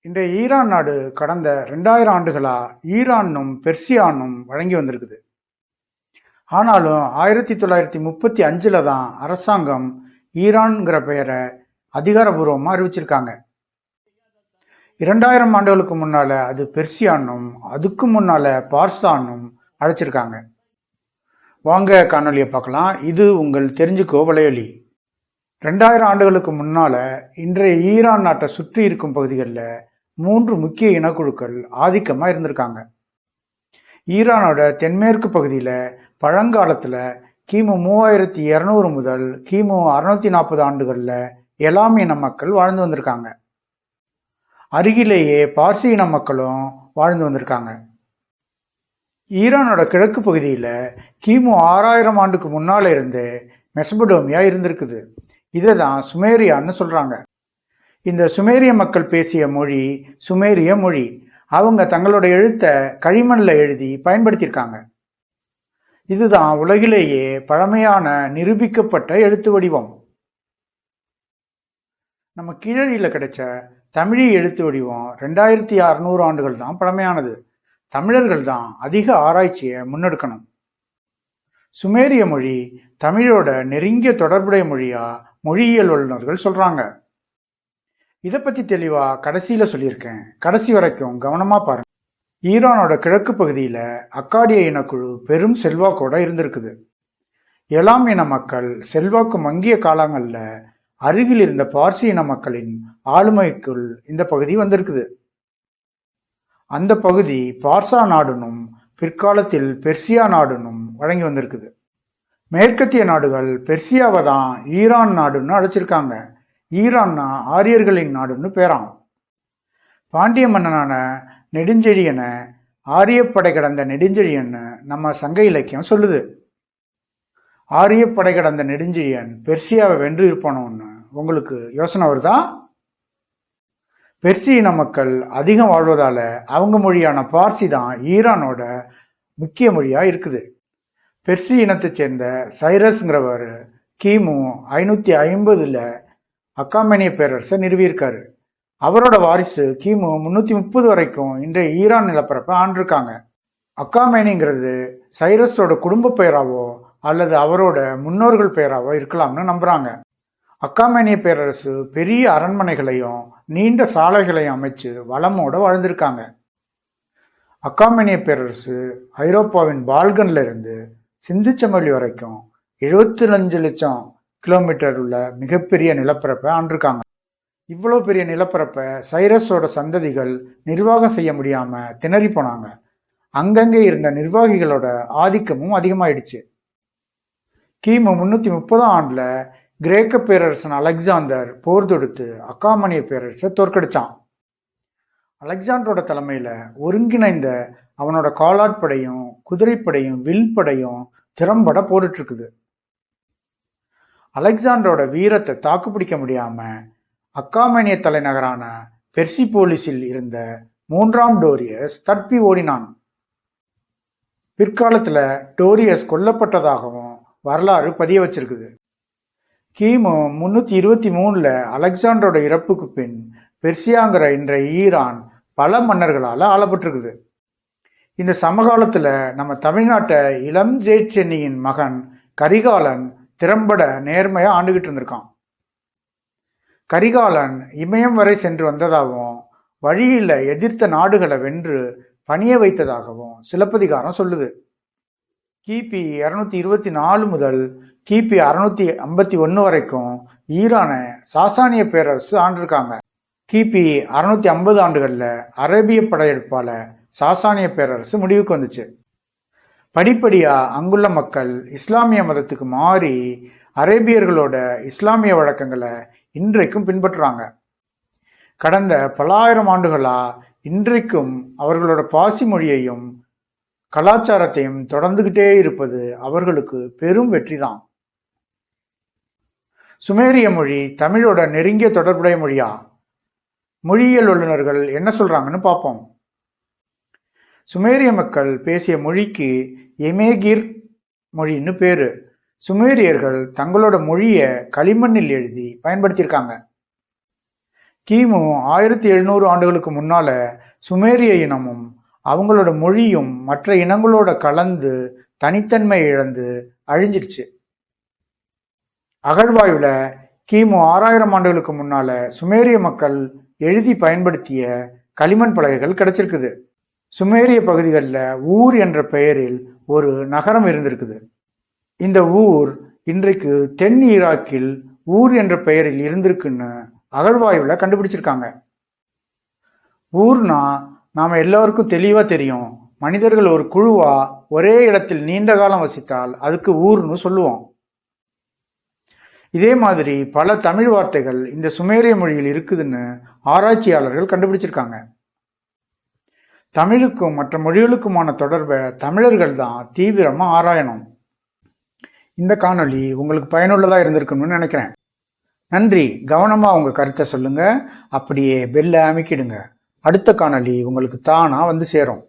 இன்றைய ஈரான் நாடு கடந்த 2000 ஆண்டுகளா ஈரானும் பெர்சியானும் வழங்கி வந்திருக்குது. ஆனாலும் 1935 தான் அரசாங்கம் ஈரான்ங்கிற பெயரை அதிகாரபூர்வமா அறிவிச்சிருக்காங்க. 2000 ஆண்டுகளுக்கு முன்னால அது பெர்சியானும் அதுக்கு முன்னால பார்சானும் அழைச்சிருக்காங்க. வாங்க காணொலியை பார்க்கலாம். இது உங்கள் தெரிஞ்சுக்கோ வலையொலி. 2000 ஆண்டுகளுக்கு முன்னால இன்றைய ஈரான் நாட்டை சுற்றி இருக்கும் பகுதிகளில் 3 முக்கிய இனக்குழுக்கள் ஆதிக்கமா இருந்திருக்காங்க. ஈரானோட தென்மேற்கு பகுதியில பழங்காலத்துல கிமு 3200 முதல் கிமு 640 ஆண்டுகள்ல எலாம் இன மக்கள் வாழ்ந்து வந்திருக்காங்க. அருகிலேயே பார்சி இன மக்களும் வாழ்ந்து வந்திருக்காங்க. ஈரானோட கிழக்கு பகுதியில கிமு 6000 ஆண்டுக்கு முன்னால இருந்து மெசபடோமியா இருந்திருக்குது. இதை தான் சுமேரியான்னு சொல்றாங்க. இந்த சுமேரிய மக்கள் பேசிய மொழி சுமேரிய மொழி. அவங்க தங்களோட எழுத்தை களிமண்ல எழுதி பயன்படுத்தியிருக்காங்க. இதுதான் உலகிலேயே பழமையான நிரூபிக்கப்பட்ட எழுத்து வடிவம். நம்ம கீழடியில கிடைச்ச தமிழி எழுத்து வடிவம் 2600 ஆண்டுகள் தான் பழமையானது. தமிழர்கள் தான் அதிக ஆராய்ச்சியை முன்னெடுக்கணும். சுமேரிய மொழி தமிழோட நெருங்கிய தொடர்புடைய மொழியா மொழியியல் வல்லுநர்கள் சொல்றாங்க. இதை பத்தி தெளிவா கடைசியில சொல்லியிருக்கேன். கடைசி வரைக்கும் கவனமா பாருங்க. ஈரானோட கிழக்கு பகுதியில அக்காடிய இனக்குழு பெரும் செல்வாக்கோட இருந்திருக்குது. எலாம் இன மக்கள் செல்வாக்கு மங்கிய காலங்கள்ல அருகில் இருந்த பார்சி இன மக்களின் ஆளுமைக்குள் இந்த பகுதி வந்திருக்குது. அந்த பகுதி பார்சா நாடுனும் பிற்காலத்தில் பெர்சியா நாடுனும் வழங்கி வந்திருக்குது. மேற்கத்திய நாடுகள் பெர்சியாவை தான் ஈரான் நாடுன்னு அழைச்சிருக்காங்க. ஈரான்னா ஆரியர்களின் நாடுன்னு பேராம். பாண்டிய மன்னனான நெடுஞ்செழியனை ஆரியப்படை கடந்த நெடுஞ்செழியன்னு நம்ம சங்க இலக்கியம் சொல்லுது. ஆரியப்படை கடந்த நெடுஞ்செழியன் பெர்சியாவை வென்று இருப்பானோன்னு உங்களுக்கு யோசனை வருதா? பெர்சி இன மக்கள் அதிகம் வாழ்வதால அவங்க மொழியான பார்சி தான் ஈரானோட முக்கிய மொழியா இருக்குது. பெர்சி இனத்தை சேர்ந்த சைரஸ்ங்கிறவர் கிமு 550 அக்காமேனிய பேரரசை நிறுவியிருக்காரு. அவரோட வாரிசு கிமு 330 வரைக்கும் இன்றைய ஈரான் நிலப்பரப்பை ஆண்டிருக்காங்க. அக்காமேனிங்கிறது சைரஸோட குடும்ப பெயராவோ அல்லது அவரோட முன்னோர்கள் பெயராவோ இருக்கலாம்னு நம்புறாங்க. அக்காமேனிய பேரரசு பெரிய அரண்மனைகளையும் நீண்ட சாலைகளையும் அமைச்சு வளமோட வாழ்ந்திருக்காங்க. அக்காமேனிய பேரரசு ஐரோப்பாவின் பால்கன்ல இருந்து சிந்துச்சமவெளி வரைக்கும் 75 லட்சம் கிலோமீட்டர் உள்ள மிகப்பெரிய நிலப்பரப்பை ஆண்டிருக்காங்க. இவ்வளவு பெரிய நிலப்பரப்பை சைரஸோட சந்ததிகள் நிர்வாகம் செய்ய முடியாம திணறி போனாங்க. அங்கங்கே இருந்த நிர்வாகிகளோட ஆதிக்கமும் அதிகமாயிடுச்சு. கிமு 330 கிரேக்க பேரரசன் அலெக்சாந்தர் போர் தொடுத்து அக்காமனிய பேரரசை தோற்கடிச்சான். அலெக்சாண்டரோட தலைமையில ஒருங்கிணைந்த அவனோட காலாட்படையும் குதிரைப்படையும் வில்படையும் திறம்பட போரிட்டு இருக்குது. அலெக்சாண்டரோட வீரத்தை தாக்குப்பிடிக்க முடியாம அக்காமேனிய தலைநகரான பெர்சிபோலிஸில் இருந்த 3ஆம் டோரியஸ் தப்பி ஓடினான். பிற்காலத்துல டோரியஸ் கொல்லப்பட்டதாகவும் வரலாறு பதிய வச்சிருக்குது. கிமு 323 அலெக்சாண்டரோட இறப்புக்கு பின் பெர்சியாங்கிற இன்றைய ஈரான் பல மன்னர்களால ஆளப்பட்டிருக்குது. இந்த சமகாலத்துல நம்ம தமிழ்நாட்டை இளம் ஜெயிச்சென்னியின் மகன் கரிகாலன் திறம்பட நேர்மையா ஆண்டுகிட்டு இருந்திருக்கான். கரிகாலன் இமயம் வரை சென்று வந்ததாகவும் வழியில எதிர்த்த நாடுகளை வென்று பணிய வைத்ததாகவும் சிலப்பதிகாரம் சொல்லுது. கிபி 224 முதல் கிபி 651 வரைக்கும் ஈரானை சாசானிய பேரரசு ஆண்டிருக்காங்க. கிபி 650 ஆண்டுகள்ல அரேபிய படையெடுப்பால சாசானிய பேரரசு முடிவுக்கு வந்துச்சு. படிப்படியா அங்குள்ள மக்கள் இஸ்லாமிய மதத்துக்கு மாறி அரேபியர்களோட இஸ்லாமிய வழக்கங்களை இன்றைக்கும் பின்பற்றுறாங்க. கடந்த பல்லாயிரம் ஆண்டுகளா இன்றைக்கும் அவர்களோட பாசி மொழியையும் கலாச்சாரத்தையும் தொடர்ந்துகிட்டே இருப்பது அவர்களுக்கு பெரும் வெற்றி தான். சுமேரிய மொழி தமிழோட நெருங்கிய தொடர்புடைய மொழியா? மொழியியல் வல்லுநர்கள் என்ன சொல்றாங்கன்னு பார்ப்போம். சுமேரிய மக்கள் பேசிய மொழிக்கு எமேகிர் மொழின்னு பேரு. சுமேரியர்கள் தங்களோட மொழியை களிமண்ணில் எழுதி பயன்படுத்தியிருக்காங்க. கிமு 1700 ஆண்டுகளுக்கு முன்னால சுமேரிய இனமும் அவங்களோட மொழியும் மற்ற இனங்களோட கலந்து தனித்தன்மை இழந்து அழிஞ்சிடுச்சு. அகழ்வாய்வுல கிமு 6000 ஆண்டுகளுக்கு முன்னால சுமேரிய மக்கள் எழுதி பயன்படுத்திய களிமண் பலகைகள் கிடைச்சிருக்குது. சுமேரிய பகுதிகளில் ஊர் என்ற பெயரில் ஒரு நகரம் இருந்திருக்குது. இந்த ஊர் இன்றைக்கு தென் ஈராக்கில் ஊர் என்ற பெயரில் இருந்திருக்குன்னு அகழ்வாய்வுல கண்டுபிடிச்சிருக்காங்க. ஊர்னா நாம எல்லாருக்கும் தெளிவா தெரியும். மனிதர்கள் ஒரு குழுவா ஒரே இடத்தில் நீண்ட காலம் வசித்தால் அதுக்கு ஊர்னு சொல்லுவோம். இதே மாதிரி பல தமிழ் வார்த்தைகள் இந்த சுமேரிய மொழியில் இருக்குதுன்னு ஆராய்ச்சியாளர்கள் கண்டுபிடிச்சிருக்காங்க. தமிழுக்கும் மற்ற மொழிகளுக்குமான தொடர்பை தமிழர்கள் தான் தீவிரமா ஆராயணும். இந்த காணொளி உங்களுக்கு பயனுள்ளதா இருந்திருக்கும்னு நினைக்கிறேன். நன்றி. கவனமா உங்க கருத்தை சொல்லுங்க. அப்படியே பெல்லை அமைக்கிடுங்க. அடுத்த காணொளி உங்களுக்கு தானா வந்து சேரும்.